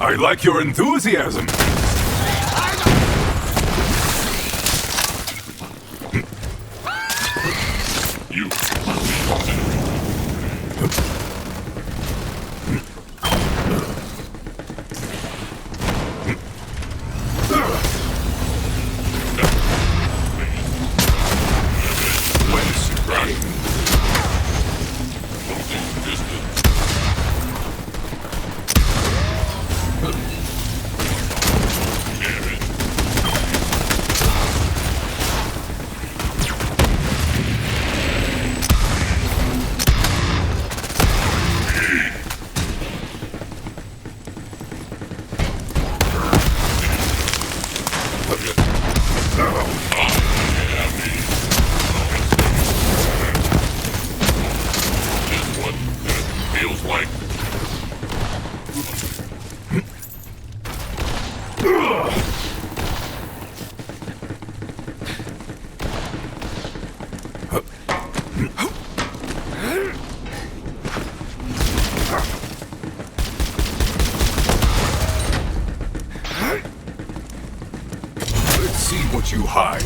I like your enthusiasm. You. Let's see what you hide.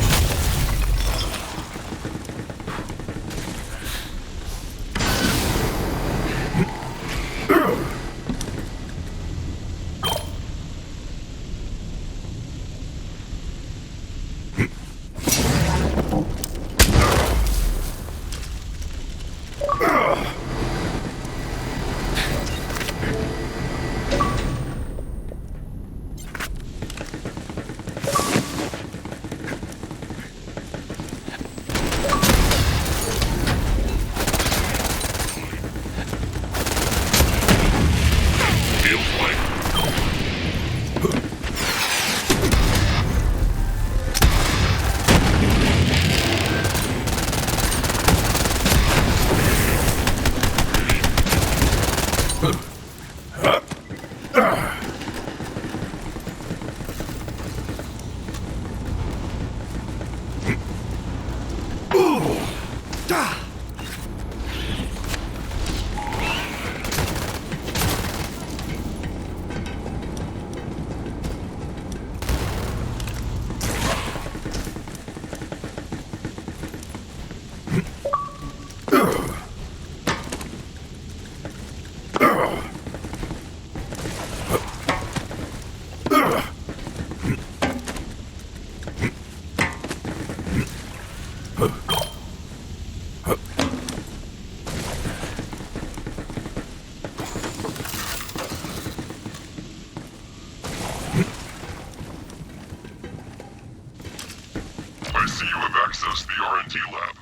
I see you have accessed the R&D lab.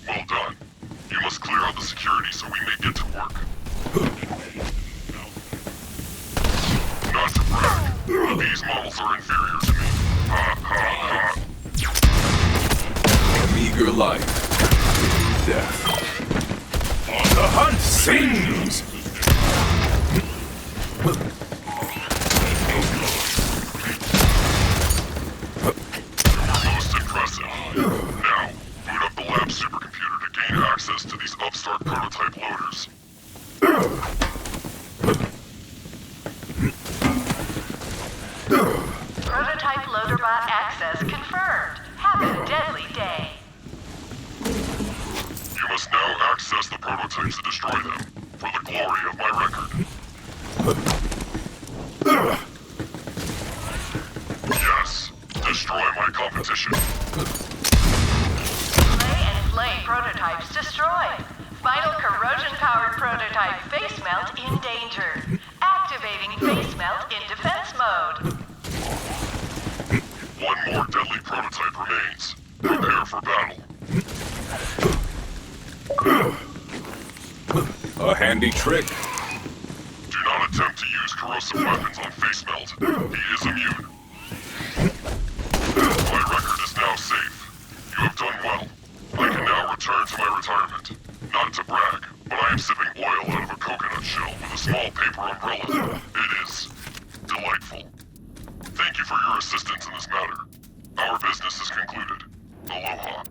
Well done. You must clear out the security so we may get to work. Not to brag, but these models are inferior to me. Ha ha ha. A meager life. Death. The hunt sings! Most impressive. Now, boot up the lab supercomputer to gain access to these upstart prototype loaders. Prototype loader bot access confirmed. Have a deadly day. You must now access the prototypes and destroy them, for the glory of my record. Yes, destroy my competition. Play and flame prototypes destroyed. Final corrosion-powered prototype face melt in danger. Activating face melt in defense mode. One more deadly prototype remains. Prepare for battle. A handy trick. Do not attempt to use corrosive weapons on face melt. He is immune. My record is now safe. You have done well. I can now return to my retirement. Not to brag, but I am sipping oil out of a coconut shell with a small paper umbrella. It is delightful. Thank you for your assistance in this matter. Our business is concluded. Aloha.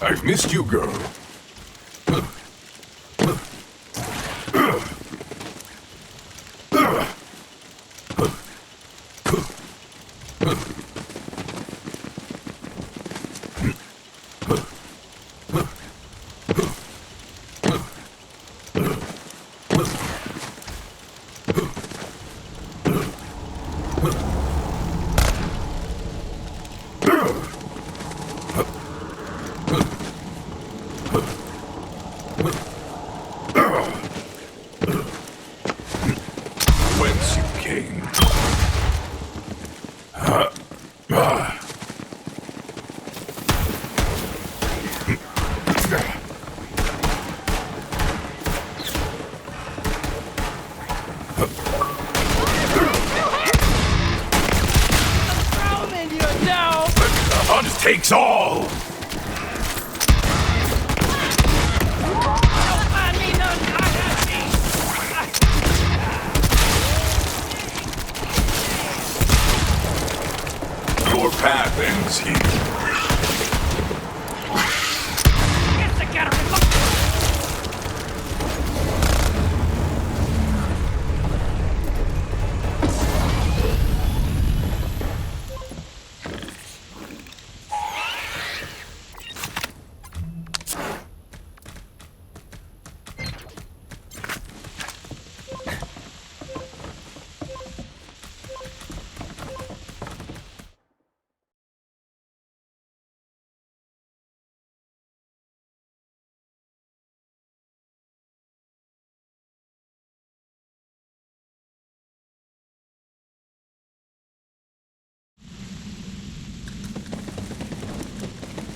I've missed you, girl. Whence you came. The hunt takes all! Your path ends here.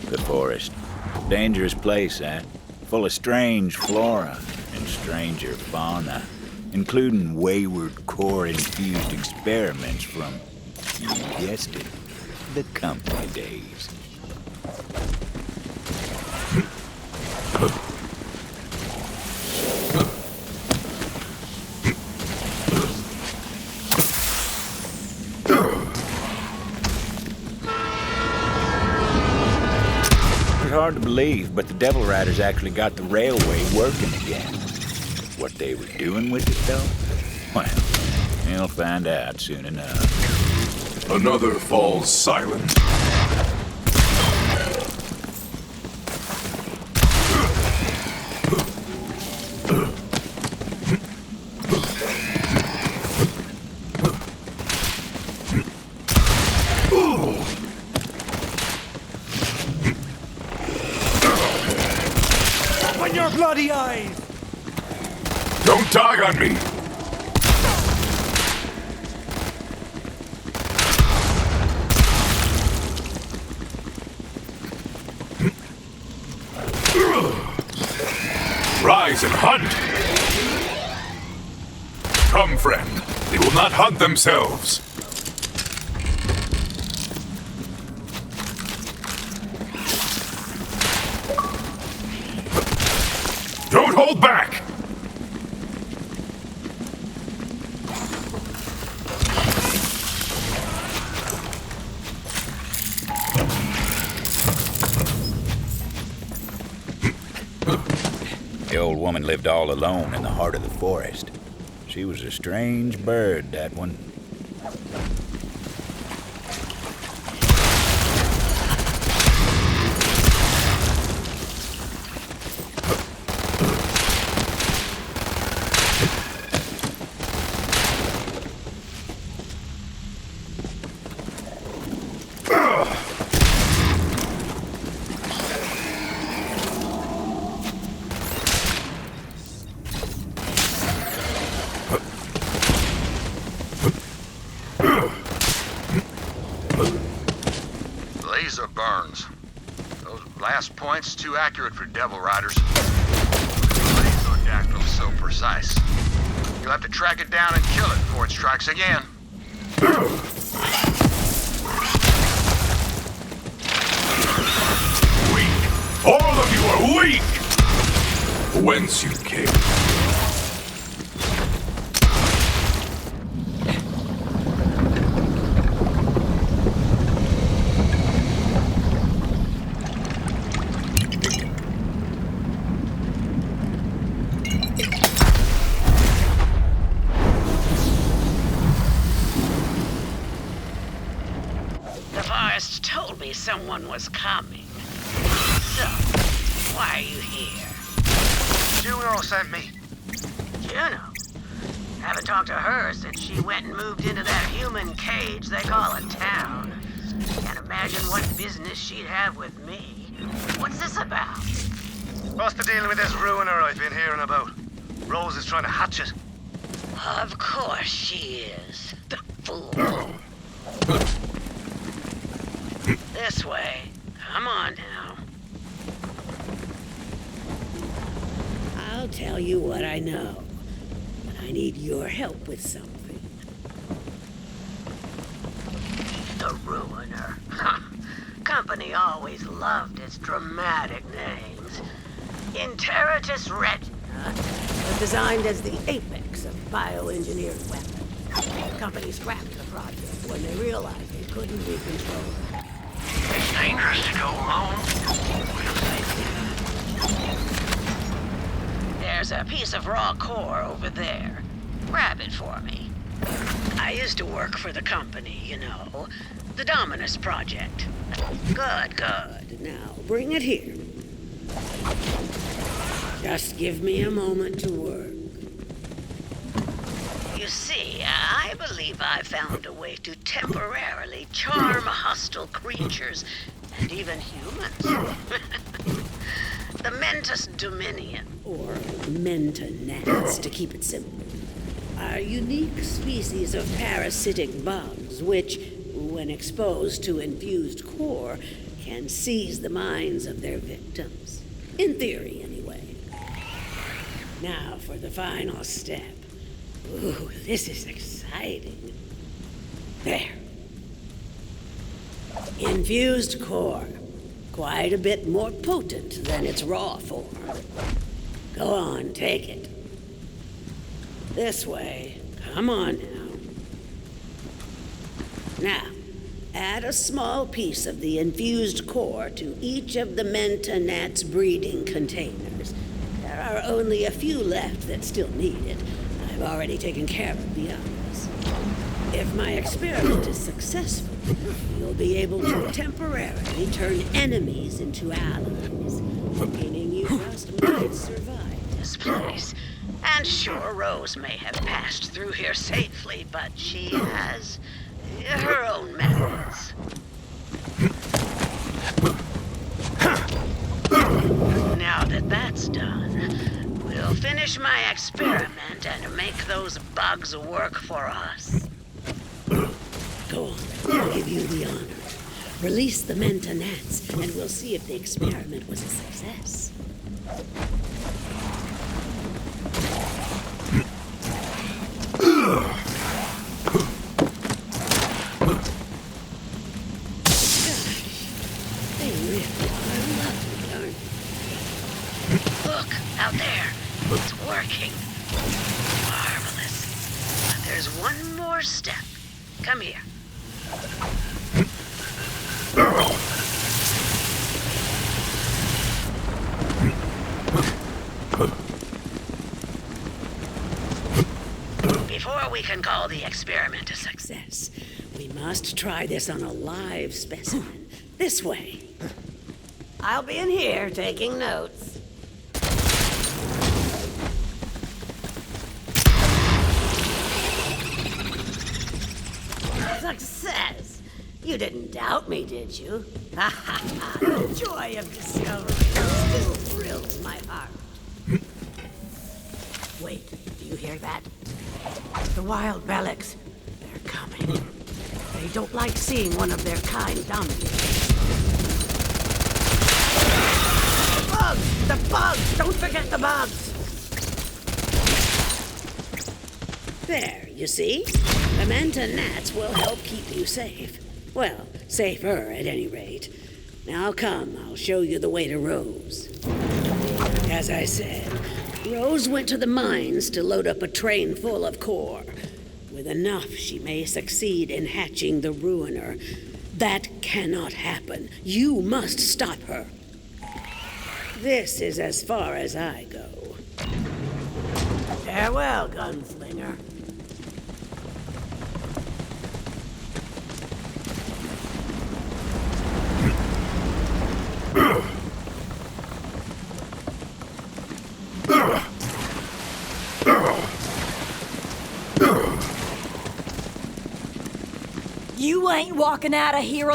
The forest. Dangerous place, eh? Full of strange flora and stranger fauna, including wayward core-infused experiments from, you guessed it, the company days. It's hard to believe, but the Devil Riders actually got the railway working again. What they were doing with it, though? Well, you'll find out soon enough. Another falls silent. Open your bloody eyes! Don't die on me! Rise and hunt! Come, friend. They will not hunt themselves. Don't hold back! The old woman lived all alone in the heart of the forest. She was a strange bird, that one. Laser burns. Those blast points too accurate for Devil Riders. Laser so precise. You'll have to track it down and kill it before it strikes again. Weak. All of you are weak! Whence you came. someone was coming. So, why are you here? Juno sent me. Juno? Haven't talked to her since she went and moved into that human cage they call a town. Can't imagine what business she'd have with me. What's this about? What's the deal with this ruiner I've been hearing about? Rose is trying to hatch it. Of course she is. The fool. This way. Come on now. I'll tell you what I know. But I need your help with something. The Ruiner. Company always loved its dramatic names. Interitus Regina was designed as the apex of bioengineered weapons. The company scrapped the project when they realized they couldn't be controlled. It's dangerous to go alone. There's a piece of raw core over there. Grab it for me. I used to work for the company, you know. The Dominus Project. Good, good. Now, bring it here. Just give me a moment to work. You see, I believe I found a way to temporarily charm hostile creatures, and even humans. The Mentus Dominion, or Mentonats, to keep it simple, are unique species of parasitic bugs which, when exposed to infused core, can seize the minds of their victims. In theory, anyway. Now for the final step. Ooh, this is exciting. There. Infused core. Quite a bit more potent than its raw form. Go on, take it. This way. Come on now. Now, add a small piece of the infused core to each of the Mentonats breeding containers. There are only a few left that still need it. I've already taken care of the others. If my experiment is successful, you'll be able to temporarily turn enemies into allies, meaning you just might survive this place. And sure, Rose may have passed through here safely, but she has her own methods. Now that that's done, we'll finish my experiment and make those bugs work for us. Go on, I'll give you the honor. Release the Mentonats, and we'll see if the experiment was a success. They really are lovely, aren't they? Look, out there. It's working. Marvelous. But there's one more step. Come here. Before we can call the experiment a success, we must try this on a live specimen. This way. I'll be in here taking notes. Success! You didn't doubt me, did you? Ha ha ha! The joy of discovery still thrills my heart. Wait, do you hear that? The wild relics. They're coming. They don't like seeing one of their kind dominated. The bugs! The bugs! Don't forget the bugs! There, you see? The Mentonats will help keep you safe. Well, safer at any rate. Now come, I'll show you the way to Rose. As I said, Rose went to the mines to load up a train full of core. With enough, she may succeed in hatching the Ruiner. That cannot happen. You must stop her. This is as far as I go. Farewell, gunslinger. You ain't walking out of here.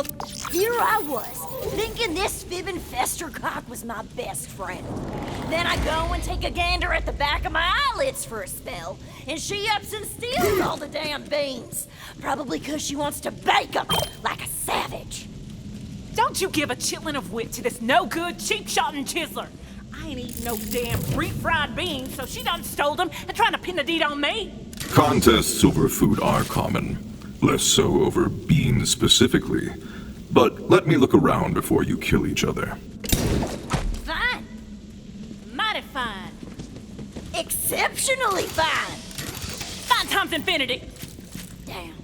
Here I was, thinking this fibbing festercock was my best friend. Then I go and take a gander at the back of my eyelids for a spell, and she ups and steals all the damn beans. Probably 'cause she wants to bake 'em like a savage. Don't you give a chitlin of wit to this no-good, cheap-shotting chiseler. I ain't eating no damn refried beans, so she done stole them and trying to pin the deed on me. Contests over food are common, less so over beans specifically. But let me look around before you kill each other. Fine. Mighty fine. Exceptionally fine. Fine times infinity. Damn.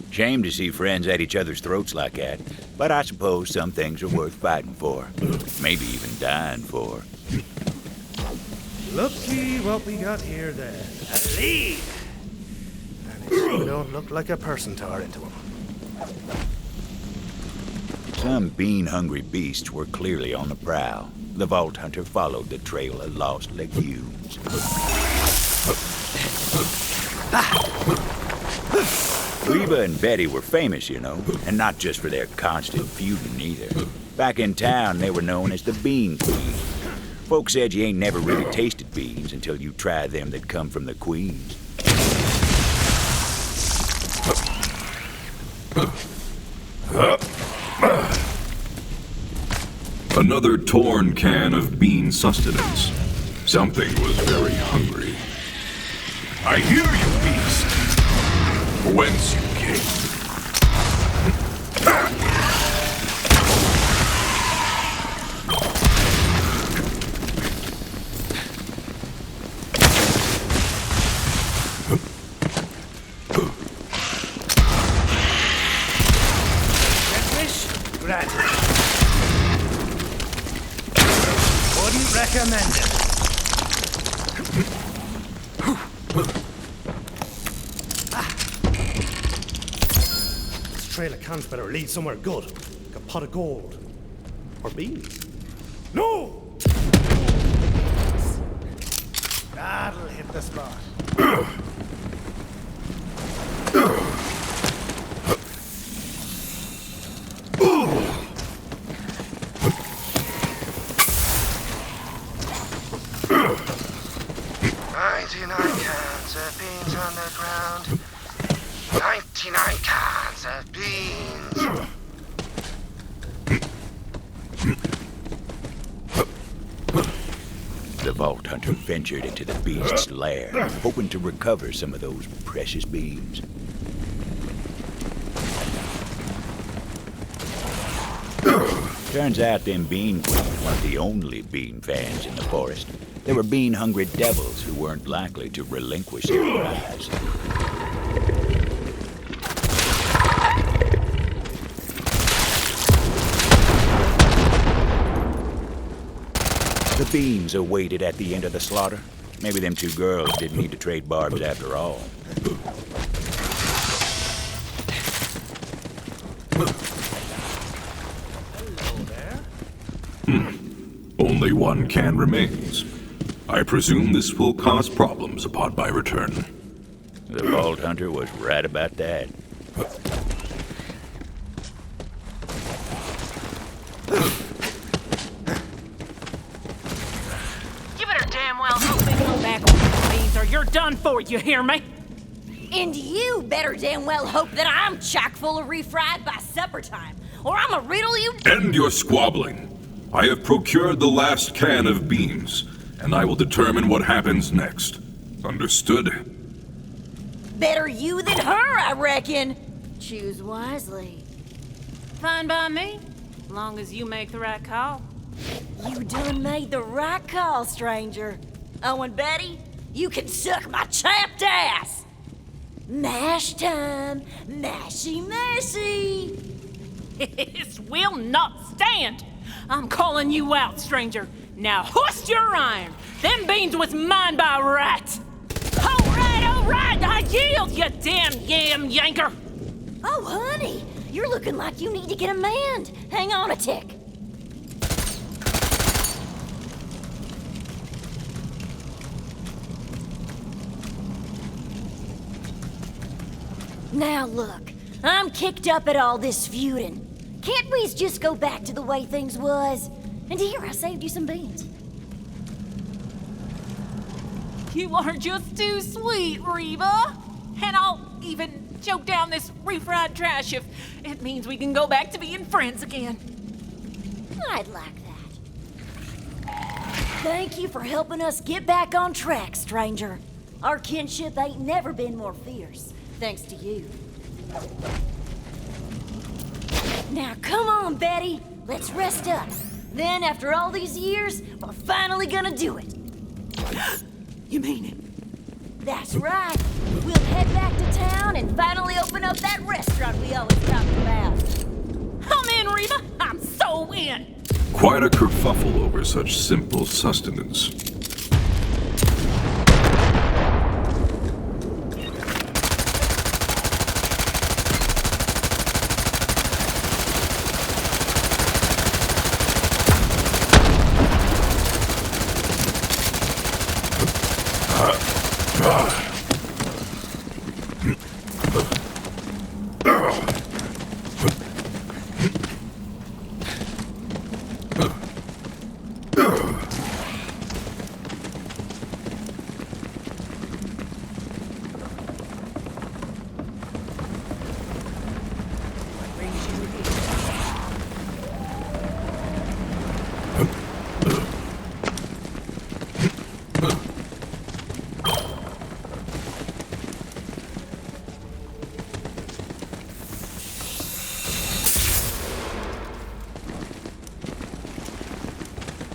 Shame to see friends at each other's throats like that, but I suppose some things are worth fighting for. Maybe even dying for. Looky what we got here then. A lead! And it sure don't look like a person tore into him. Some bean-hungry beasts were clearly on the prowl. The Vault Hunter followed the trail of lost legumes. Reba and Betty were famous, you know, and not just for their constant feuding either. Back in town, they were known as the Bean Queen. Folks said you ain't never really tasted beans until you try them that come from the queens. Another torn can of bean sustenance. Something was very hungry. I hear you, beast. Whence you came. Granted. Wouldn't recommend it. This trail of cans better lead somewhere good. Like a pot of gold. Or beans. No! That'll hit the spot. Cans of beans on the ground. 99 cans of beans. The Vault Hunter ventured into the beast's lair, hoping to recover some of those precious beans. Turns out them Bean Queens weren't the only bean fans in the forest. There were bean-hungry devils who weren't likely to relinquish their prize. The beans awaited at the end of the slaughter. Maybe them two girls didn't need to trade barbs after all. Hello there. Only one can remains. I presume this will cause problems upon my return. The Vault Hunter was right about that. You better damn well hope they come back on these beans or you're done for, you hear me? And you better damn well hope that I'm chock full of refried by supper time, or I'ma riddle you. End your squabbling. I have procured the last can of beans, and I will determine what happens next. Understood? Better you than her, I reckon. Choose wisely. Fine by me, long as you make the right call. You done made the right call, stranger. Oh, and Betty, you can suck my chapped ass. Mash time, mashy mashy. This will not stand. I'm calling you out, stranger. Now hoist your iron. Them beans was mine by right. All right, I yield, you damn yam yanker. Oh, honey, you're looking like you need to get a manned. Hang on a tick. Now look, I'm kicked up at all this feuding. Can't we just go back to the way things was? And here, I saved you some beans. You are just too sweet, Reba. And I'll even choke down this refried trash if it means we can go back to being friends again. I'd like that. Thank you for helping us get back on track, stranger. Our kinship ain't never been more fierce, thanks to you. Now come on, Betty. Let's rest up. Then, after all these years, we're finally gonna do it. You mean it? That's right. We'll head back to town and finally open up that restaurant we always talked about. I'm in, Reba. I'm so in. Quite a kerfuffle over such simple sustenance.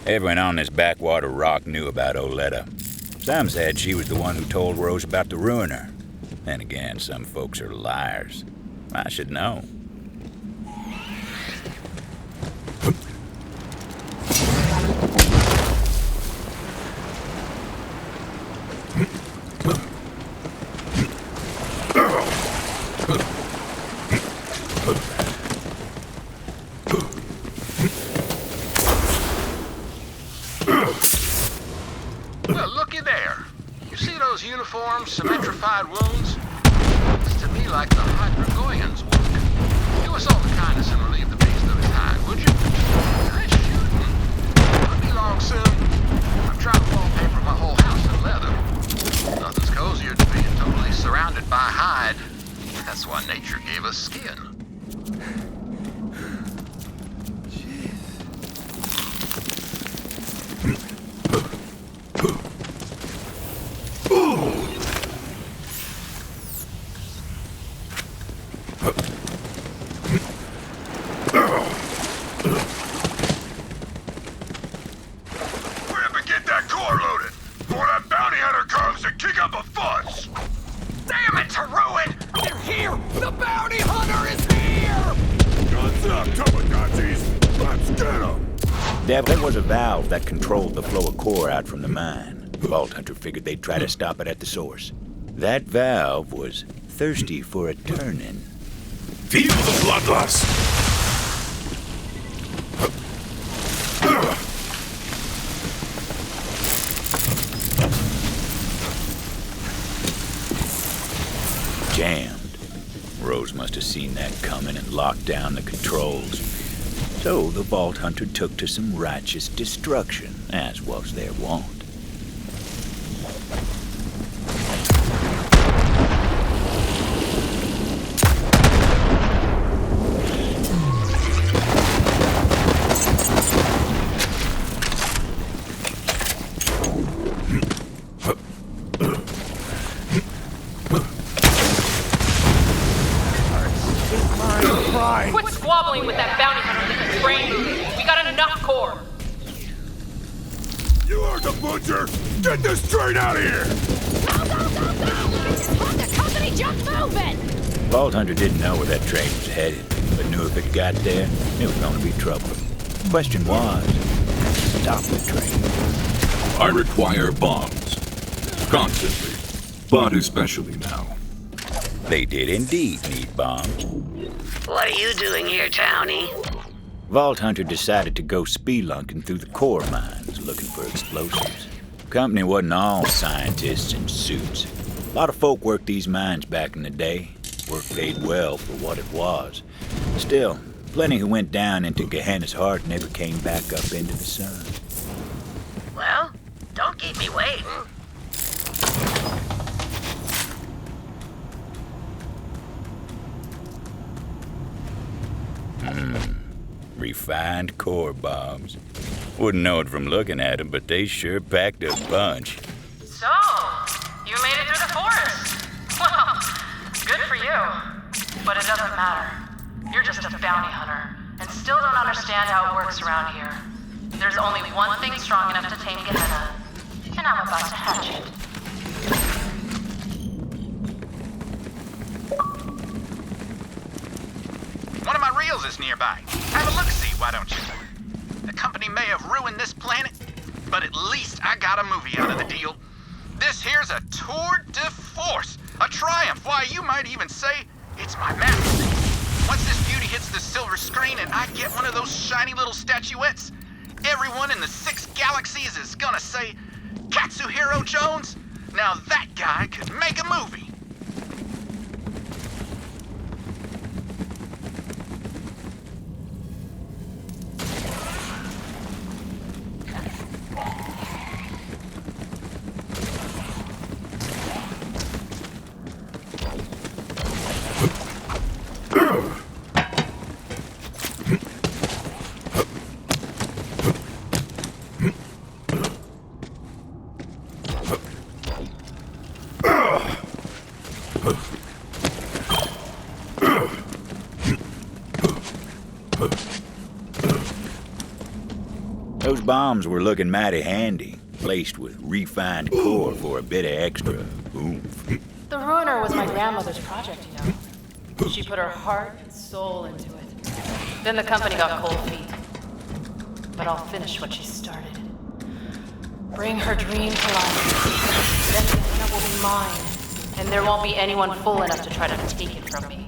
Everyone on this backwater rock knew about Oletta. Some said she was the one who told Rose about the ruiner. Then again, some folks are liars. I should know. Well, looky there. You see those uniforms, symmetrified wounds? Looks to me like the Hydrogoyans work. Do us all the kindness and relieve the beast of his hide, would you? Nice shooting. I'll be long soon. I've tried to wallpaper my whole house in leather. Nothing's cozier than being totally surrounded by hide. That's why nature gave us skin. There was a valve that controlled the flow of core out from the mine. The Vault Hunter figured they'd try to stop it at the source. That valve was thirsty for a turn-in. Feel the bloodlust! Jammed. Rose must have seen that coming and locked down the controls. So the Vault Hunter took to some righteous destruction, as was their wont. Quit squabbling with that bounty hunter with his brain movement. We got enough core. You heard the butcher! Get this train out of here! The company just moving! Vault Hunter didn't know where that train was headed, but knew if it got there, it was going to be trouble. Question was, stop the train. I require bombs. Constantly. But especially now. They did indeed need bombs. What are you doing here, Townie? Vault Hunter decided to go spelunking through the core mines looking for explosives. Company wasn't all scientists in suits. A lot of folk worked these mines back in the day. Work paid well for what it was. Still, plenty who went down into Gehenna's heart never came back up into the sun. Well, don't keep me waiting. Refined core bombs. Wouldn't know it from looking at them, but they sure packed a bunch. So, you made it through the forest. Well, good for you. But it doesn't matter. You're just a bounty hunter, and still don't understand how it works around here. There's only one thing strong enough to tame Gehenna, and I'm about to hatch it. One of my reels is nearby. Have a look-see, why don't you? The company may have ruined this planet, but at least I got a movie out of the deal. This here's a tour de force, a triumph. Why, you might even say it's my masterpiece. Once this beauty hits the silver screen and I get one of those shiny little statuettes, everyone in the 6 galaxies is gonna say, Katsuhiro Jones, now that guy could make a movie. Those bombs were looking mighty handy, placed with refined core for a bit of extra oomph. The Ruiner was my grandmother's project, you know. She put her heart and soul into it. Then the company got cold feet. But I'll finish what she started. Bring her dream to life. Then Gehenna will be mine, and there won't be anyone fool enough to try to take it from me.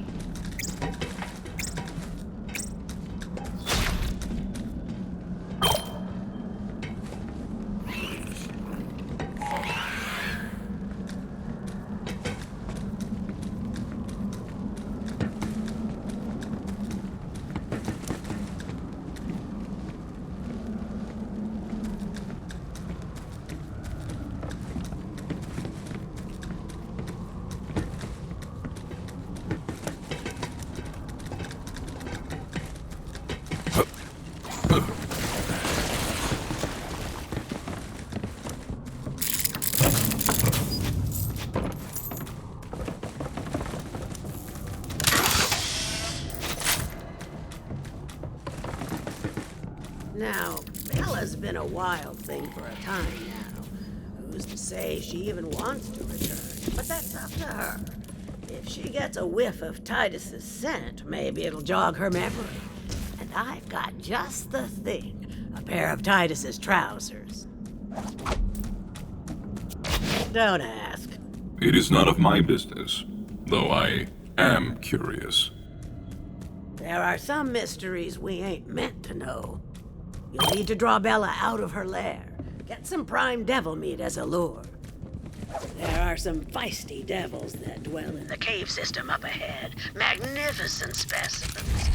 Now, Bella's been a wild thing for a time now. Who's to say she even wants to return? But that's up to her. If she gets a whiff of Titus's scent, maybe it'll jog her memory. And I've got just the thing. A pair of Titus's trousers. Don't ask. It is none of my business, though I am curious. There are some mysteries we ain't meant to know. You'll need to draw Bella out of her lair. Get some prime devil meat as a lure. There are some feisty devils that dwell in the cave system up ahead. Magnificent specimens.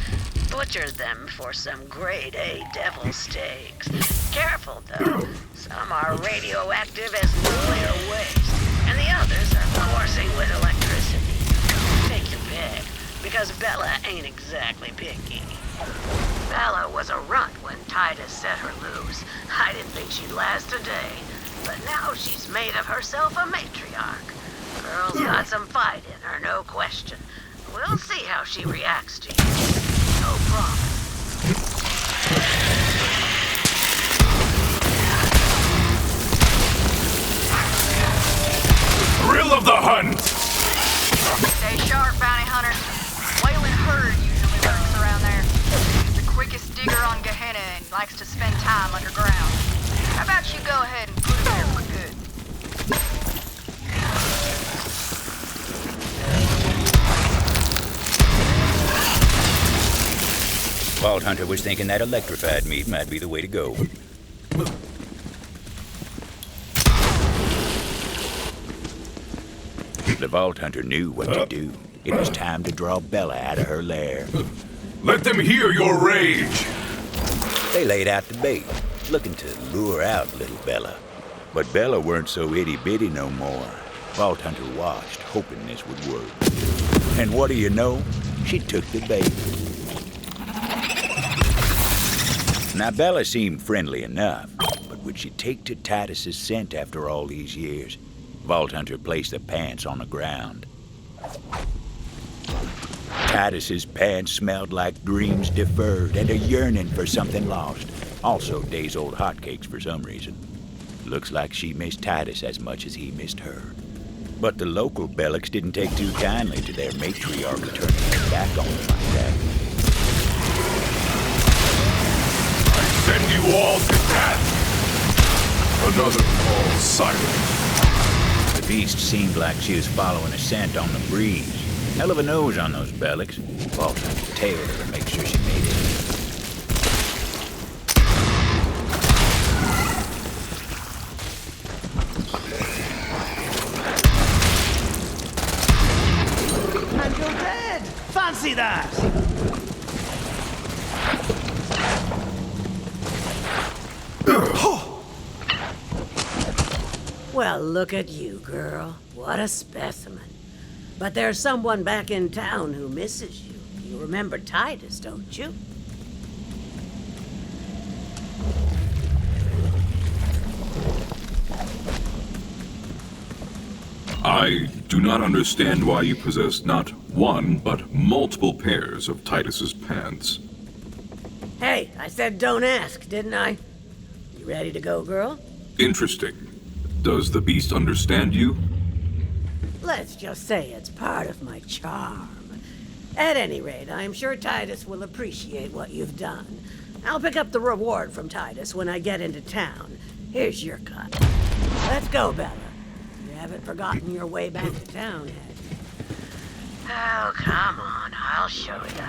Butcher them for some grade A devil steaks. Careful, though. Some are radioactive as nuclear waste, and the others are coursing with electricity. Take your pick, because Bella ain't exactly picky. Bella was a runt when Titus set her loose. I didn't think she'd last a day. But now she's made of herself a matriarch. Girl's got some fight in her, no question. We'll see how she reacts to you. No promise. Thrill of the hunt! Stay sharp, bounty hunter. Wailing Herd usually lurks around there. He's the quickest digger on Gehenna and likes to spend time underground. How about you go ahead and put him there for good? Vault Hunter was thinking that electrified meat might be the way to go. The Vault Hunter knew what to do. It was time to draw Bella out of her lair. Let them hear your rage! They laid out the bait, looking to lure out little Bella. But Bella weren't so itty-bitty no more. Vault Hunter watched, hoping this would work. And what do you know? She took the bait. Now, Bella seemed friendly enough, but would she take to Titus's scent after all these years? Vault Hunter placed the pants on the ground. Titus's pants smelled like dreams deferred and a yearning for something lost. Also, days-old hotcakes for some reason. Looks like she missed Titus as much as he missed her. But the local Bellics didn't take too kindly to their matriarch turning their back on them like that. I send you all to death! Another false silence. The beast seemed like she was following a scent on the breeze. Hell of a nose on those Bellics. Vault Hunter tailed her to make sure she made it. And you're dead! Fancy that! Well, look at you, girl. What a specimen. But there's someone back in town who misses you. You remember Titus, don't you? I do not understand why you possess not one, but multiple pairs of Titus's pants. Hey, I said don't ask, didn't I? You ready to go, girl? Interesting. Does the beast understand you? Let's just say it's part of my charm. At any rate, I'm sure Titus will appreciate what you've done. I'll pick up the reward from Titus when I get into town. Here's your cut. Let's go, Bella. You haven't forgotten your way back to town, have you? Oh, come on. I'll show you.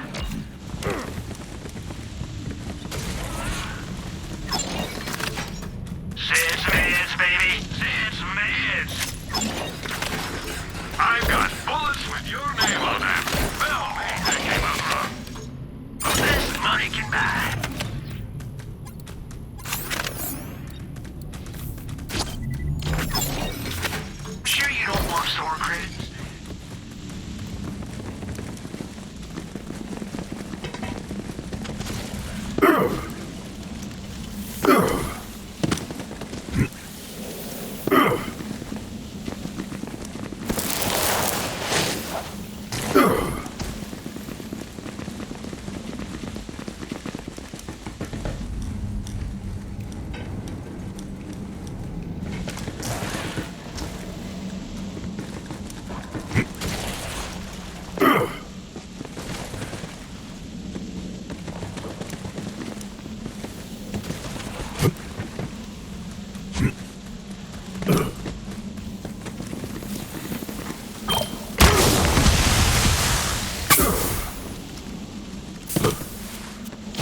Sid's meds, baby. Sid's meds. I've got bullets with your name on them. Well, they came out wrong. But this money can buy. Sure you don't want store credits?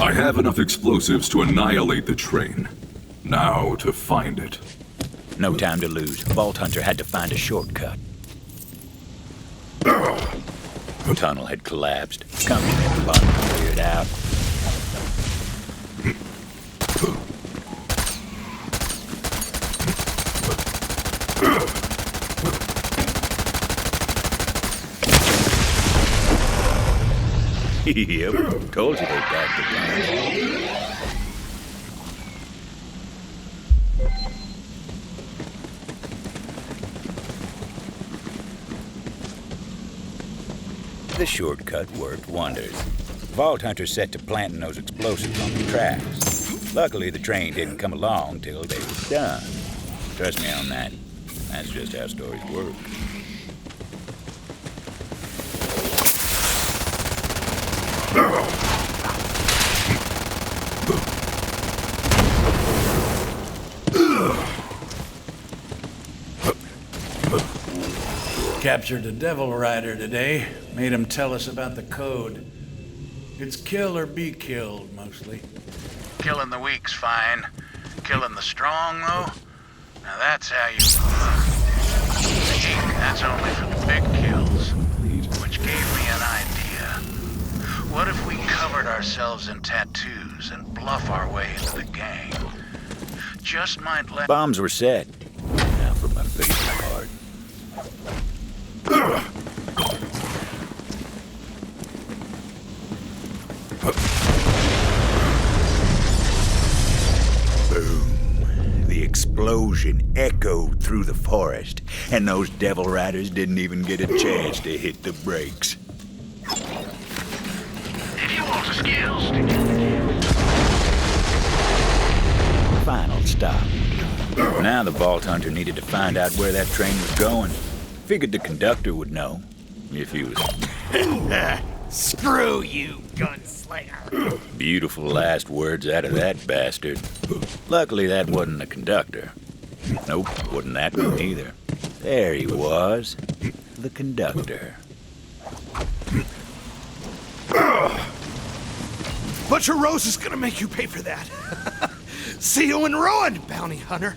I have enough explosives to annihilate the train. Now to find it. No time to lose. Vault Hunter had to find a shortcut. The tunnel had collapsed. Company at the bottom cleared out. Yep, told you they got the plan. The shortcut worked wonders. Vault Hunter set to planting those explosives on the tracks. Luckily, the train didn't come along till they were done. Trust me on that. That's just how stories work. Captured a devil rider today. Made him tell us about the code. It's kill or be killed, mostly. Killing the weak's fine. Killing the strong, though? Now that's how you... That's only for the big quick kills, which gave me an idea. What if we covered ourselves in tattoos and bluff our way into the gang? Just might let... Bombs were set. Now for my favorite part. Boom. The explosion echoed through the forest, and those devil riders didn't even get a chance to hit the brakes. If you want the skills to Final stop. Now the Vault Hunter needed to find out where that train was going. Figured the conductor would know, if he was... Screw you, gunslinger. Beautiful last words out of that bastard. Luckily that wasn't the conductor. Nope, wasn't that one either. There he was, the conductor. Butcher Rose is gonna make you pay for that. See you in ruin, bounty hunter.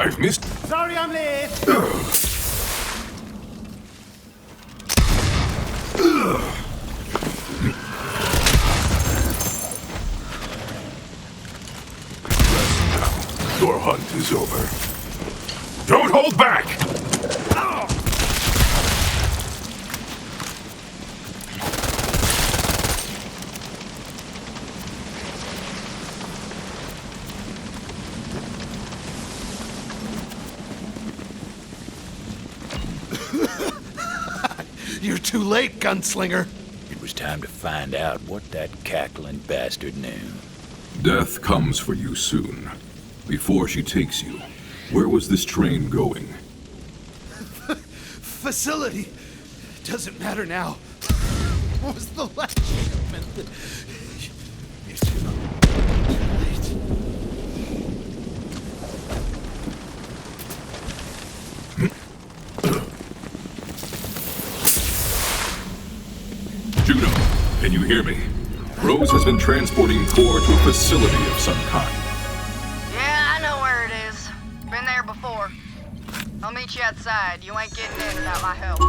I've missed. Sorry I'm late. Your hunt is over. Don't hold back! You're too late, gunslinger. It was time to find out what that cackling bastard knew. Death comes for you soon. Before she takes you, where was this train going? Facility. Doesn't matter now. What was the last shipment? You're too late. Juno, can you hear me? Rose has been transporting core to a facility of some kind. Yeah, I know where it is. Been there before. I'll meet you outside. You ain't getting in without my help.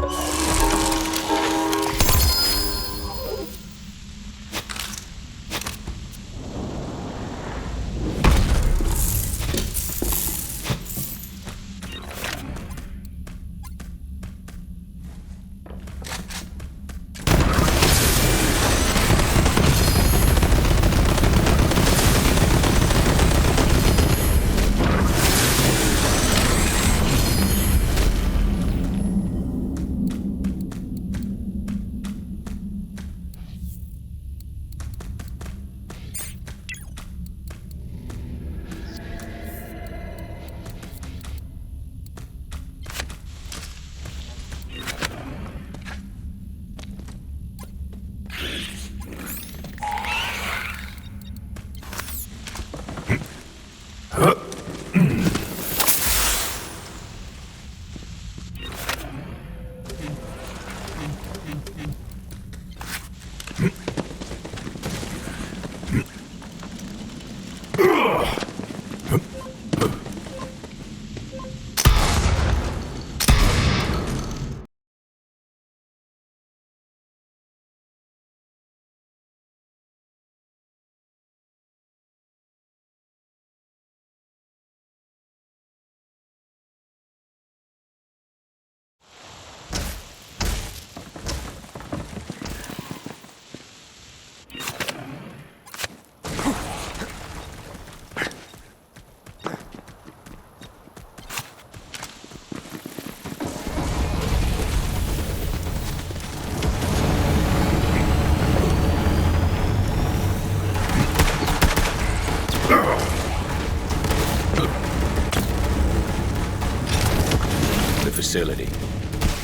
Facility.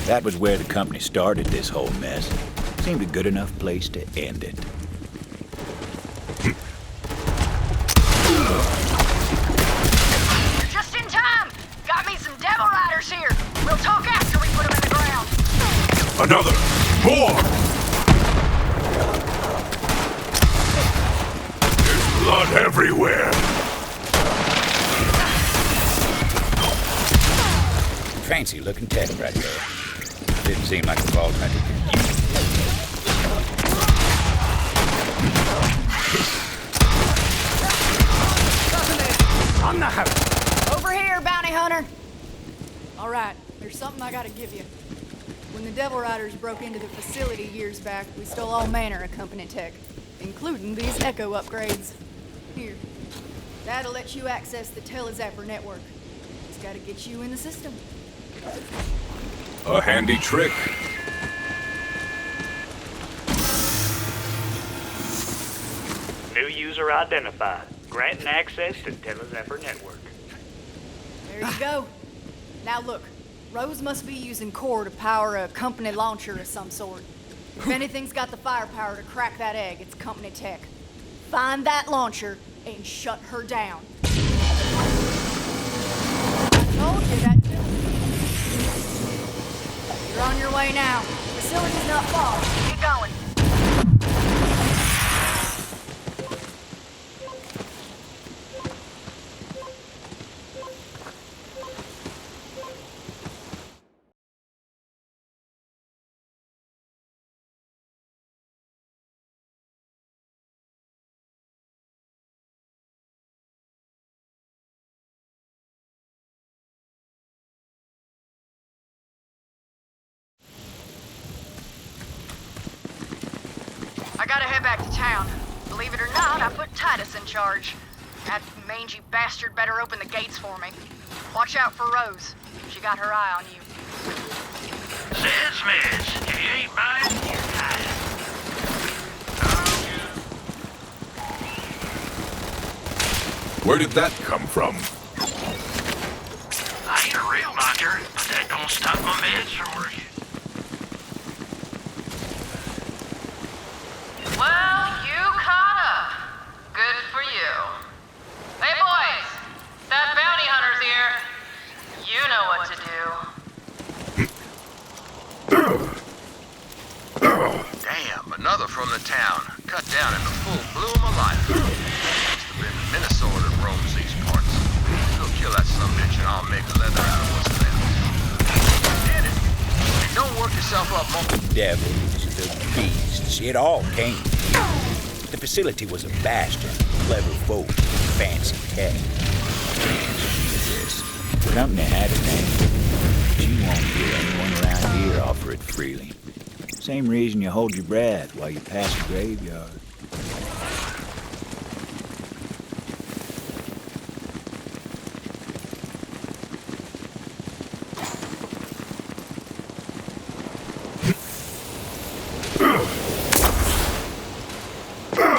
That was where the company started this whole mess. Seemed a good enough place to end it. You're just in time! Got me some devil riders here! We'll talk after we put them in the ground! Another! More! There's blood everywhere! Fancy looking tech right there. Didn't seem like the vault hunter could use it. On the house. Over here, bounty hunter. All right, there's something I gotta give you. When the Devil Riders broke into the facility years back, we stole all manner of company tech, including these Echo upgrades. Here, that'll let you access the Telezapper network. It's gotta get you in the system. A handy trick. New user identified. Granting access to Telezapper network. There you go. Now look, Rose must be using core to power a company launcher of some sort. If anything's got the firepower to crack that egg, it's company tech. Find that launcher and shut her down. I told you that. You're on your way now. Facility's not far. Get going. I gotta head back to town. Believe it or not, I put Titus in charge. That mangy bastard better open the gates for me. Watch out for Rose. She got her eye on you. Says miss, if you ain't buying, you're dying. Where did that come from? I ain't a real knocker, but that don't stop my meds from working. Well, you caught up. Good for you. Hey, boys. That bounty hunter's here. You know what to do. Damn, another from the town. Cut down in the full bloom of life. Must have been Minnesota that roams these parts. We'll kill that sumbitch and I'll make leather out of what's left. Did it. And don't work yourself up, Mo. Devils, the beasts, it all came from you. The facility was a bastion, clever folk, fancy tech. This company had a name, but you won't hear anyone around here offer it freely. Same reason you hold your breath while you pass a graveyard.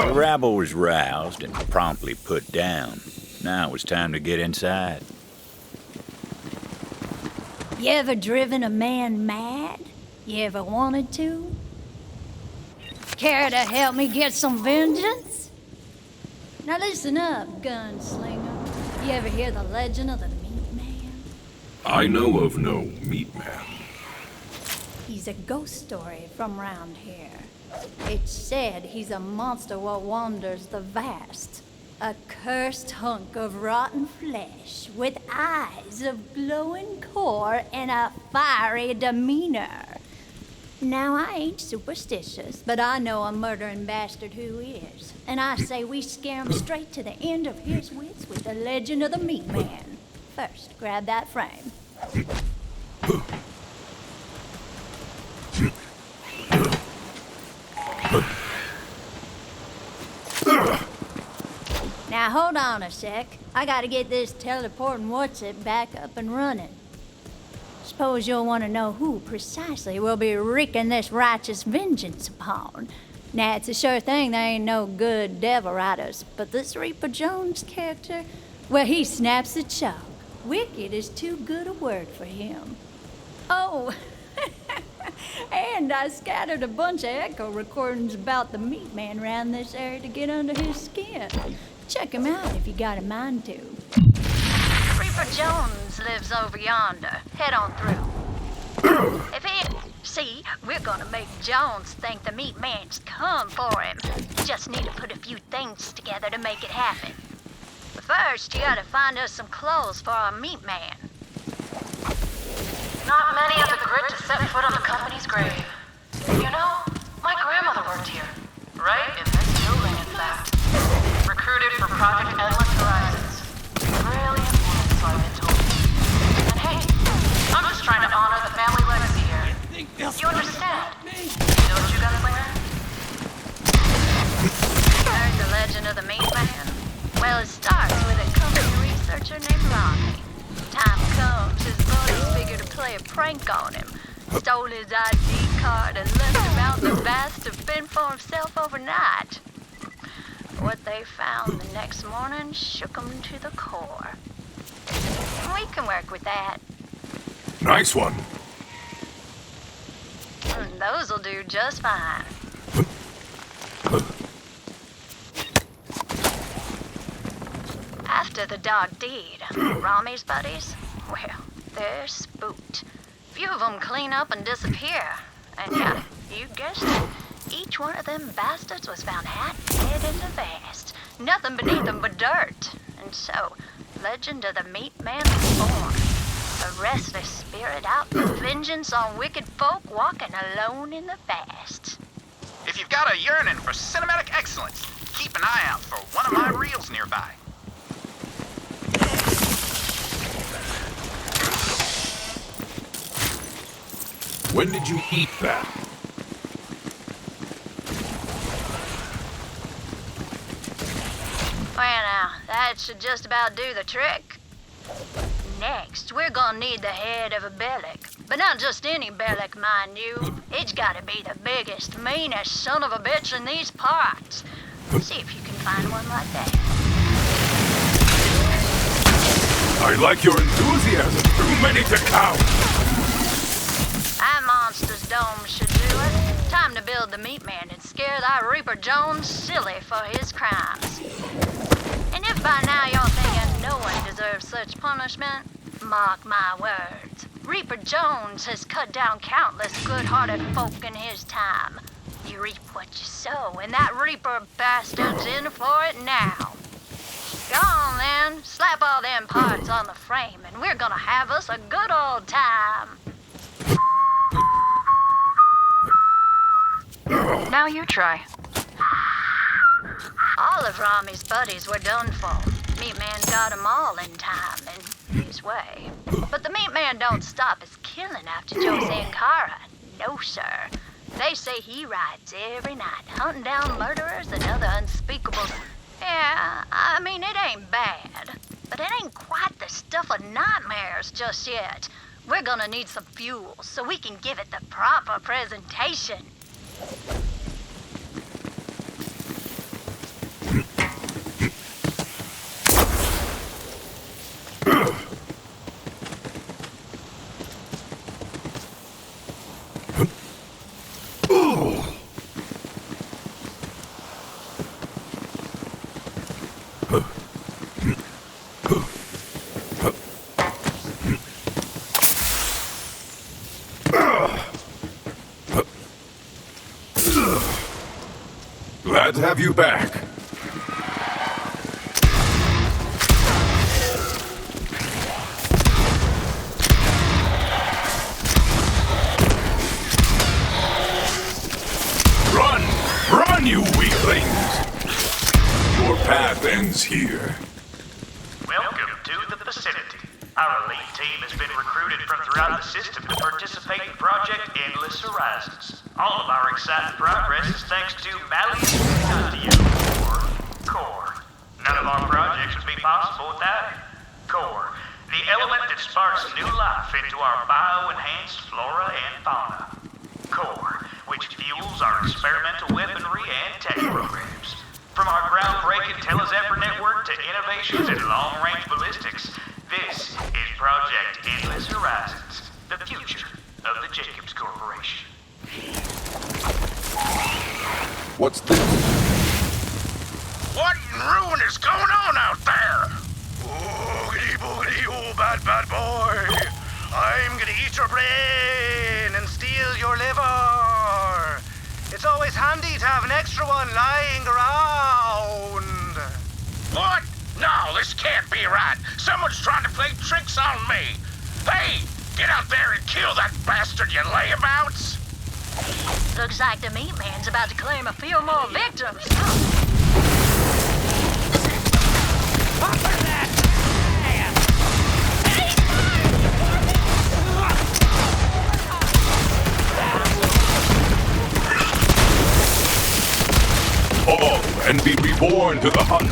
The rabble was roused and promptly put down. Now it was time to get inside. You ever driven a man mad? You ever wanted to? Care to help me get some vengeance? Now listen up, gunslinger. You ever hear the legend of the Meat Man? I know of no meat man. He's a ghost story from round here. It's said he's a monster what wanders the vast. A cursed hunk of rotten flesh with eyes of glowing core and a fiery demeanor. Now, I ain't superstitious, but I know a murdering bastard who is. And I say we scare him straight to the end of his wits with the legend of the Meat Man. First, grab that frame. Now, hold on a sec. I gotta get this teleporting what's-it back up and running. Suppose you'll want to know who precisely we'll be wreaking this righteous vengeance upon. Now, it's a sure thing there ain't no good devil riders, but this Reaper Jones character, well, he snaps the chalk. Wicked is too good a word for him. Oh, and I scattered a bunch of echo recordings about the Meat Man around this area to get under his skin. Check him out if you got a mind to. Reaper Jones lives over yonder. Head on through. If he... See, we're gonna make Jones think the Meat Man's come for him. Just need to put a few things together to make it happen. But first, you gotta find us some clothes for our Meat Man. Not many have the grit to set foot on the company's grave. You know, my grandmother worked here. Right in this building, in fact. Recruited for Project Endless Horizons. Brilliant woman, so I've been told. And hey, I'm just trying to honor the family legacy here. You understand? Don't you, Gunslinger? Heard the legend of the Meat Man? Well, it starts with a company researcher named Ronnie. Time comes, his buddies figure to play a prank on him. Stole his ID card and left him out in the vast to fend for himself overnight. What they found the next morning shook him to the core. We can work with that. Nice one. Those'll do just fine. After the dog deed, Rami's buddies, well, they're spooked. Few of them clean up and disappear. And yeah, you guessed it, each one of them bastards was found hat, head, in the vast. Nothing beneath them but dirt. And so, legend of the Meat Man was born. A restless spirit out for vengeance on wicked folk walking alone in the vast. If you've got a yearning for cinematic excellence, keep an eye out for one of my reels nearby. When did you eat that? that should just about do the trick. Next, we're gonna need the head of a Bellic. But not just any Bellic, mind you. It's gotta be the biggest, meanest son of a bitch in these parts. See if you can find one like that. I like your enthusiasm. Too many to count. That monster's dome should do it. Time to build the meat man and scare that Reaper Jones silly for his crimes. And if by now you're thinking no one deserves such punishment, mark my words. Reaper Jones has cut down countless good-hearted folk in his time. You reap what you sow, and that Reaper bastard's in for it now. Go on then, slap all them parts on the frame, and we're gonna have us a good old time. Now you try. All of Rami's buddies were done for. Meat Man got 'em all in time, in his way. But the Meat Man don't stop his killing after Jose and Kara. No, sir. They say he rides every night, hunting down murderers and other unspeakable... Yeah, I mean, it ain't bad. But it ain't quite the stuff of nightmares just yet. We're gonna need some fuel so we can give it the proper presentation. Glad to have you back. Run! Run, you weaklings! Your path ends here. Welcome to the vicinity. Our elite team has been recruited from throughout the system to participate in Project Endless Horizons. All of our exciting progress is thanks to Malleus or Core. None of our projects would be possible without it. Core, the element that sparks new life into our bio-enhanced flora and fauna. Core, which fuels our experimental weaponry and tech programs. From our groundbreaking Telezephyr network to innovations in long-range ballistics, this is Project Endless Horizons, the future of the Jacobs Corporation. What's this? What in ruin is going on out there? Boogity boogity, oh bad boy. I'm gonna eat your brain and steal your liver. It's always handy to have an extra one lying around. What? No, this can't be right. Someone's trying to play tricks on me. Hey, get out there and kill that bastard, you layabouts. Looks like the Meat Man's about to claim a few more victims. Fall and be reborn to the hunt.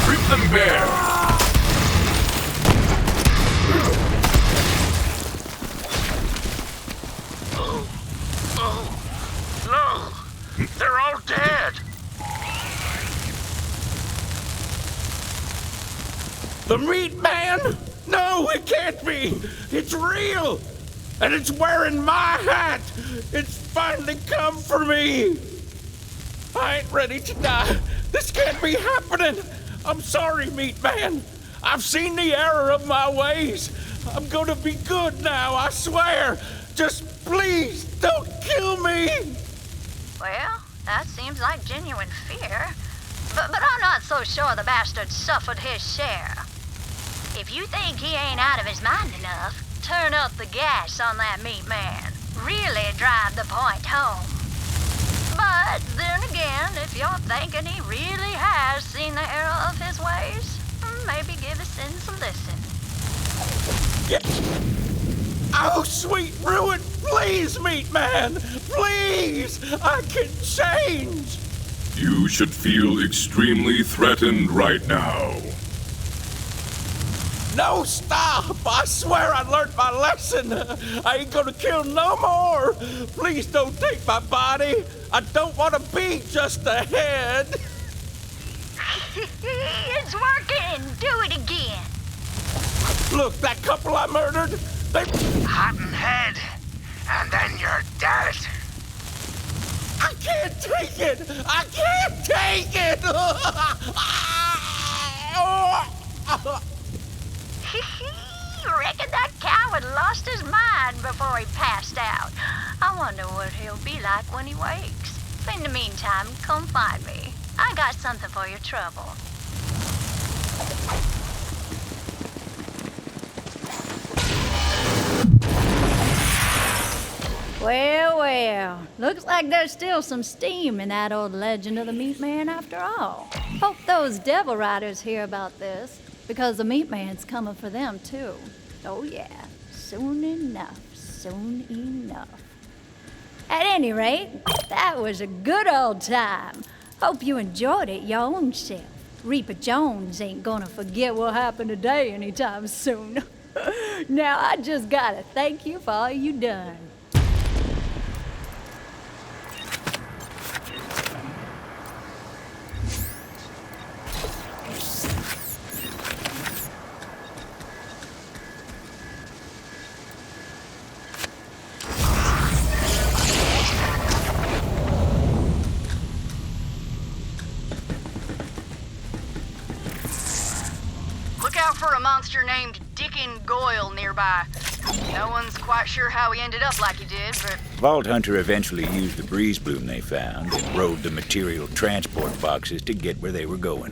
Rip them bare. No, they're all dead. The Meat Man? No, it can't be! It's real! And it's wearing my hat! It's finally come for me! I ain't ready to die. This can't be happening! I'm sorry, Meat Man. I've seen the error of my ways. I'm gonna be good now, I swear. Just please, don't kill me! Well, that seems like genuine fear. But I'm not so sure the bastard suffered his share. If you think he ain't out of his mind enough, turn up the gas on that Meat Man. Really drive the point home. But then again, if you're thinking he really has seen the error of his ways, maybe give his sins a listen. Yeah. Oh, sweet ruin, please, Meat Man! Please! I can change! You should feel extremely threatened right now. No, stop! I swear I learned my lesson. I ain't gonna kill no more. Please don't take my body. I don't want to be just a head. It's working! Do it again! Look, that couple I murdered, they... Hot and head, and then you're dead. I can't take it! I can't take it! Reckon that coward lost his mind before he passed out. I wonder what he'll be like when he wakes. In the meantime, come find me. I got something for your trouble. Well, well. Looks like there's still some steam in that old legend of the Meat Man after all. Hope those devil riders hear about this, because the Meat Man's coming for them too. Oh yeah, soon enough, soon enough. At any rate, that was a good old time. Hope you enjoyed it your own self. Reaper Jones ain't gonna forget what happened today anytime soon. Now I just gotta thank you for all you done. For a monster named Dickin Goyle nearby. No one's quite sure how he ended up like he did, but... Vault Hunter eventually used the breeze bloom they found and rode the material transport boxes to get where they were going.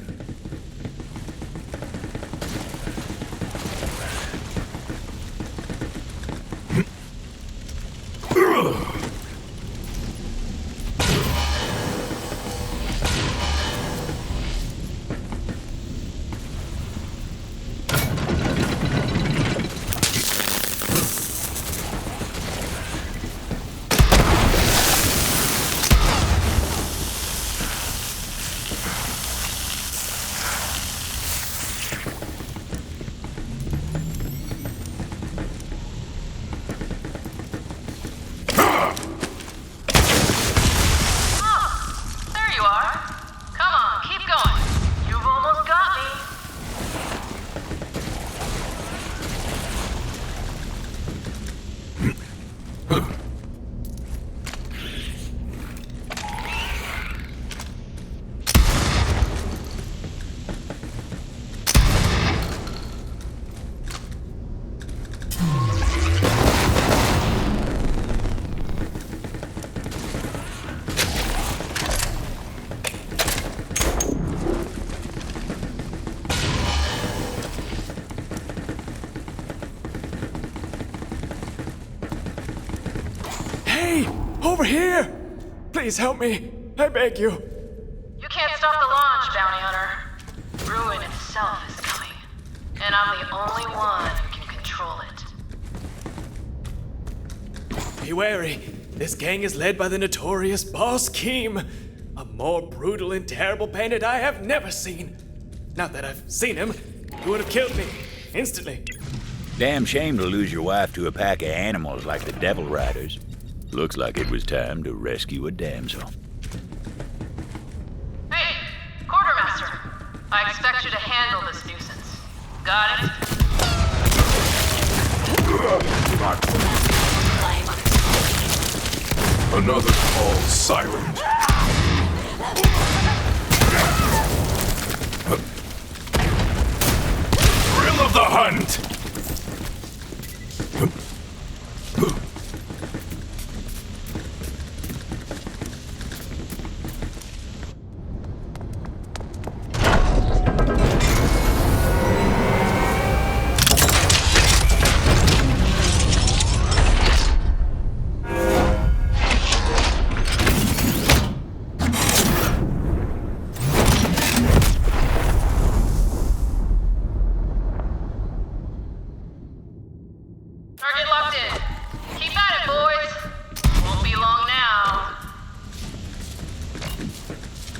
Over here! Please help me. I beg you. You can't stop the launch, Bounty Hunter. Ruin itself is coming. And I'm the only one who can control it. Be wary. This gang is led by the notorious Boss Keem. A more brutal and terrible bandit I have never seen. Not that I've seen him. He would have killed me. Instantly. Damn shame to lose your wife to a pack of animals like the Devil Riders. Looks like it was time to rescue a damsel. Hey, Quartermaster. I expect you to handle this nuisance. Got it? Another call silent. Thrill of the hunt!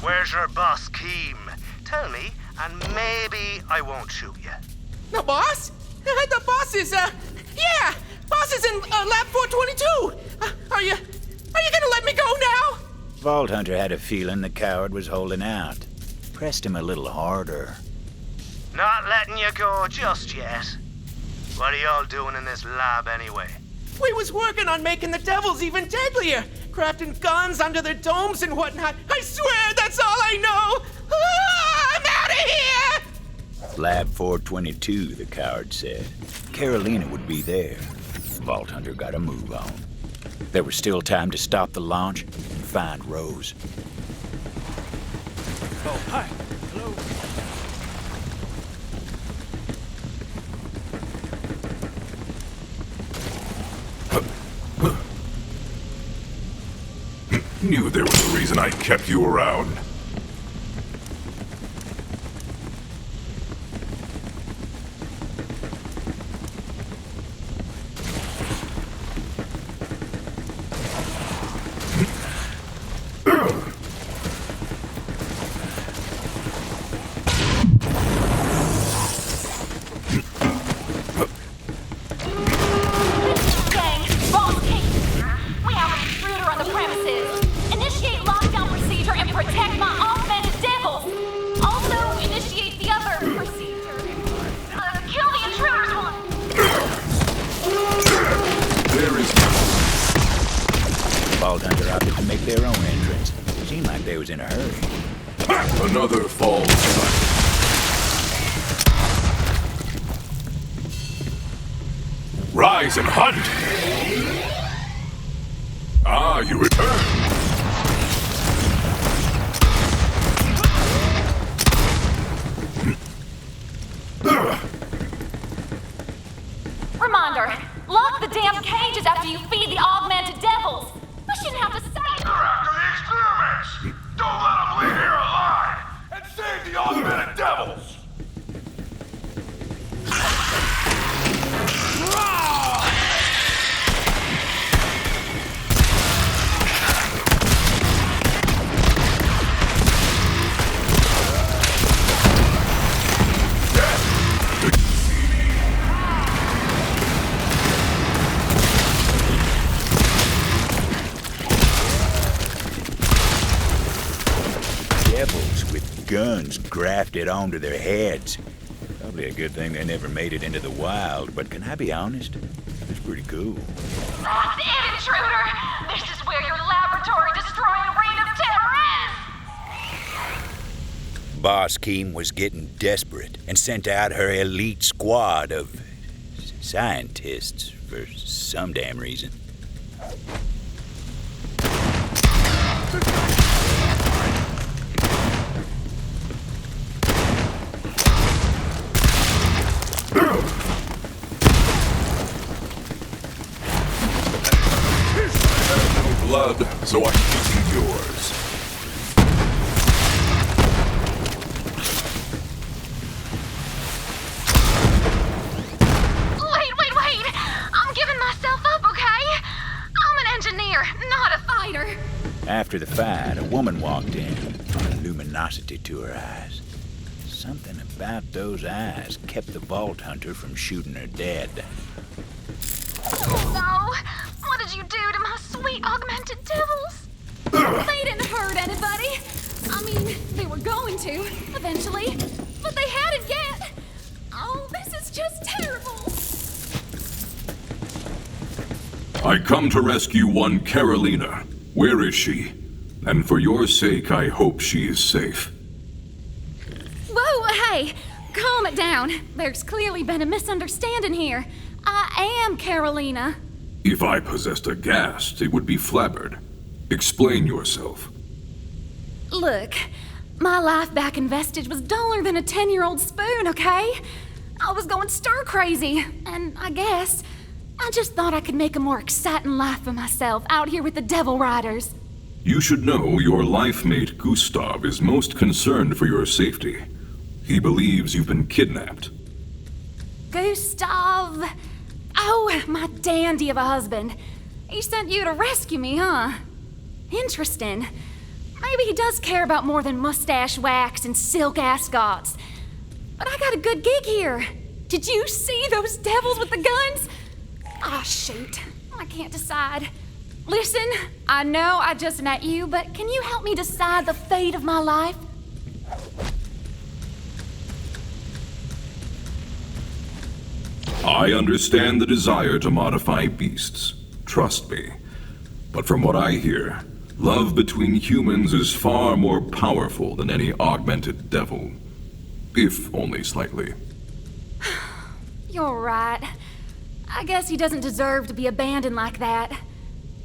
Where's your boss, Keem? Tell me, and maybe I won't shoot you. The boss? The boss is, yeah! Boss is in lab 422! Are you gonna let me go now? Vault Hunter had a feeling the coward was holding out. Pressed him a little harder. Not letting you go just yet. What are y'all doing in this lab anyway? We was working on making the devils even deadlier. Crafting guns under their domes and whatnot. I swear that's all I know! I'm out of here! Lab 422, the coward said. Carolina would be there. Vault Hunter got a move on. There was still time to stop the launch and find Rose. Oh, hi. Hello. Knew there was a reason I kept you around. Their own entrance. Seemed like they was in a hurry. Another false start. Rise and hunt! Ah, you return! Reminder, lock the damn cages after you feed the augmented devils. I shouldn't have to say it. They're after the experiments! Don't let them leave here alive! And save the augmented devils! Devils with guns grafted onto their heads. Probably a good thing they never made it into the wild, but can I be honest? It's pretty cool. That's it, intruder! This is where your laboratory destroying reign of terror is! Boss Keem was getting desperate and sent out her elite squad of scientists for some damn reason. Blood, so I'm eating yours. Wait! I'm giving myself up, okay? I'm an engineer, not a fighter. After the fight, a woman walked in, a luminosity to her eyes. Something about those eyes kept the Vault Hunter from shooting her dead. Oh no! What did you do to my sweet augmented devils? They didn't hurt anybody. I mean, they were going to, eventually. But they hadn't yet. Oh, this is just terrible. I come to rescue one Carolina. Where is she? And for your sake, I hope she is safe. Whoa, hey! Calm it down. There's clearly been a misunderstanding here. I am Carolina. If I possessed a ghast, it would be flabbered. Explain yourself. Look, my life back in Vestige was duller than a 10-year-old spoon, okay? I was going stir crazy, and I guess I just thought I could make a more exciting life for myself out here with the Devil Riders. You should know your life mate Gustav is most concerned for your safety. He believes you've been kidnapped. Gustav? Oh, my dandy of a husband. He sent you to rescue me, huh? Interesting. maybe he does care about more than mustache wax and silk ascots. But I got a good gig here. Did you see those devils with the guns? Ah, shoot. I can't decide. Listen, I know I just met you, but can you help me decide the fate of my life? I understand the desire to modify beasts. Trust me. But from what I hear, love between humans is far more powerful than any augmented devil. If only slightly. You're right. I guess he doesn't deserve to be abandoned like that.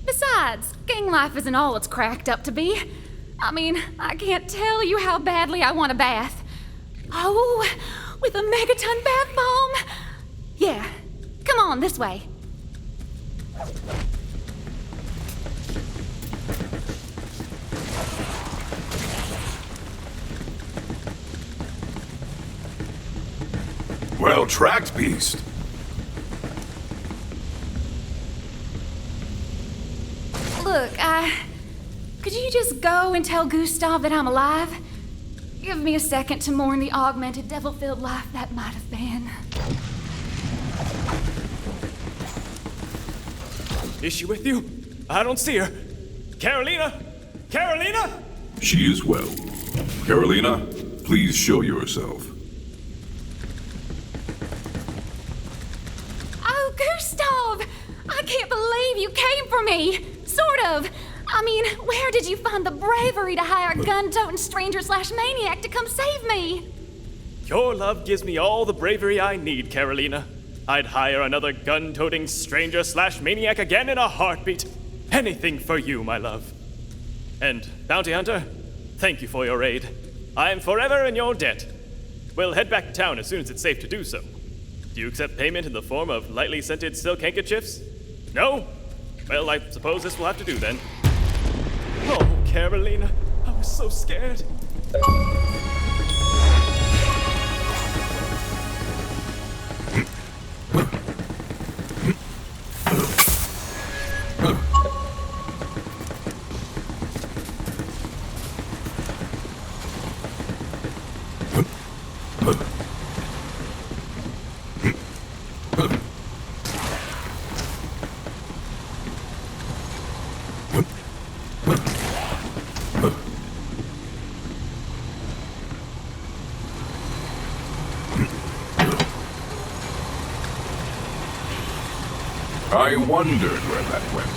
Besides, gang life isn't all it's cracked up to be. I mean, I can't tell you how badly I want a bath. Oh, with a megaton bath bomb? Yeah, come on, this way. Well tracked, beast. Look, could you just go and tell Gustav that I'm alive? Give me a second to mourn the augmented, devil-filled life that might have been. Is she with you? I don't see her. Carolina! Carolina! She is well. Carolina, please show yourself. Oh, Gustav! I can't believe you came for me! Sort of. I mean, where did you find the bravery to hire a gun-toting stranger/maniac to come save me? Your love gives me all the bravery I need, Carolina. I'd hire another gun-toting stranger/maniac again in a heartbeat. Anything for you, my love. And, Bounty Hunter, thank you for your aid. I am forever in your debt. We'll head back to town as soon as it's safe to do so. Do you accept payment in the form of lightly scented silk handkerchiefs? No? Well, I suppose this will have to do then. Oh, Carolina, I was so scared. I wondered where that went.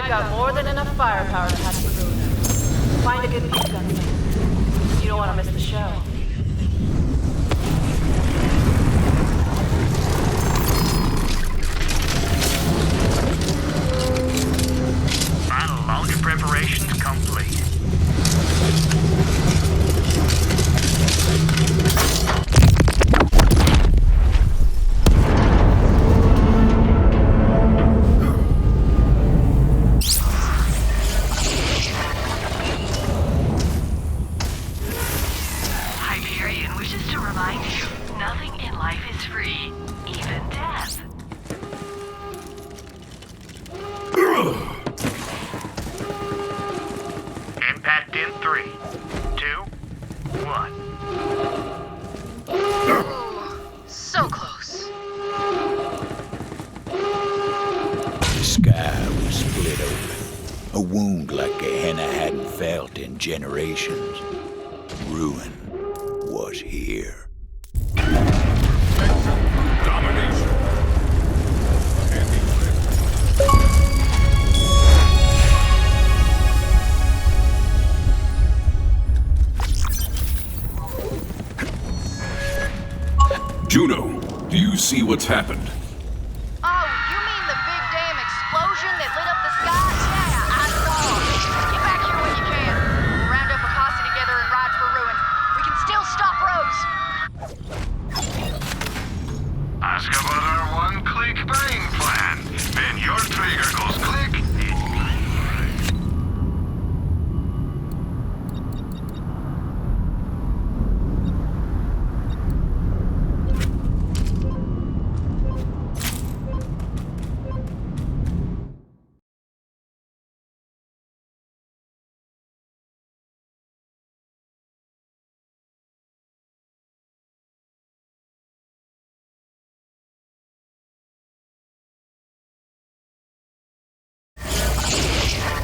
Got more than enough firepower to have to go there. Find a good peep gunslinger. You don't want to miss the show. Final launch preparations complete. Impact in 3, 2, 1. So close. The sky was split open. A wound like Gehenna hadn't felt in generations. Ruin was here. Domination. Juno, do you see what's happened? Oh, you mean the big damn explosion that lit up the sky? Yeah, I saw it. Get back here when you can. We'll round up a posse together and ride for Ruin. We can still stop Rose. Ask about our one-click buying plan. When your trigger goes click,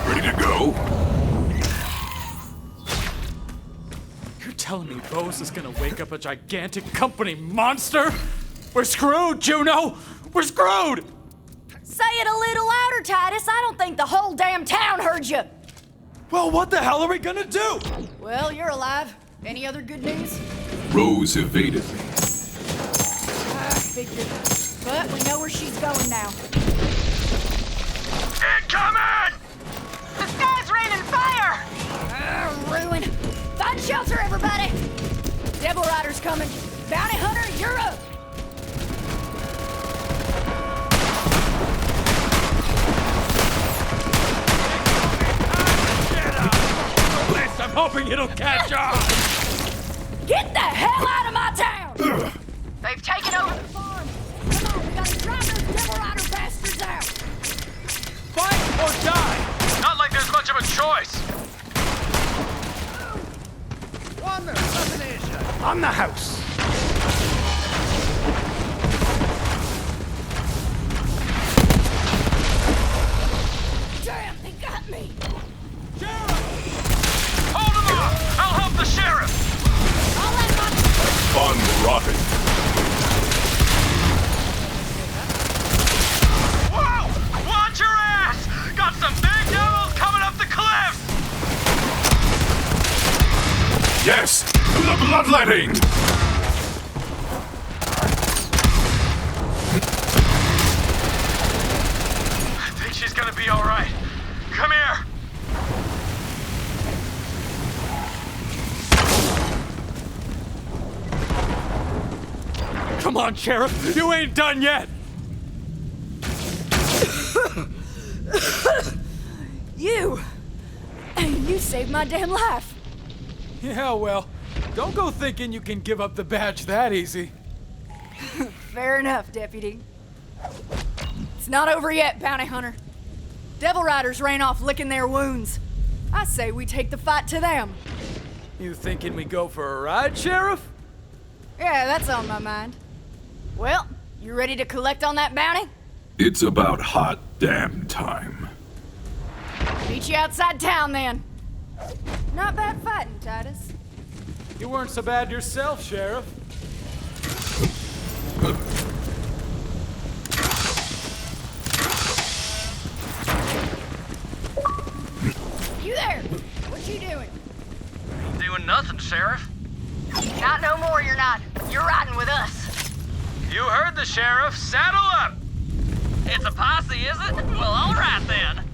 Ready to go? You're telling me Rose is gonna wake up a gigantic company monster? We're screwed, Juno! We're screwed! Say it a little louder, Titus. I don't think the whole damn town heard you. Well, what the hell are we gonna do? Well, you're alive. Any other good news? Rose evaded me. I figured. But we know where she's going now. incoming! The sky's raining fire! Ruin. Find shelter, everybody. Devil Rider's coming. Bounty Hunter, you're up. I'm hoping it'll catch on! Get the hell out of my town! They've taken over the Farm. Come on, we gotta drive those Devil Rider bastards out. Fight or die! Not like there's much of a choice. On the house! Damn, they got me. Hold him off! I'll help the sheriff! I'll let my... Fun rotten. Whoa! Watch your ass! Got some big devils coming up the cliff! Yes, to the bloodletting! I think she's gonna be alright. Come here! Come on, Sheriff! You ain't done yet! You saved my damn life. Yeah, well, don't go thinking you can give up the badge that easy. Fair enough, Deputy. It's not over yet, Bounty Hunter. Devil Riders ran off licking their wounds. I say we take the fight to them. You thinking we go for a ride, Sheriff? Yeah, that's on my mind. Well, you ready to collect on that bounty? It's about hot damn time. Meet you outside town then. Not bad fighting, Titus. You weren't so bad yourself, Sheriff. You there? What you doing? Doing nothing, Sheriff. Not no more, you're not. You're riding with us. You heard the sheriff. Saddle up! It's a posse, is it? Well, all right then.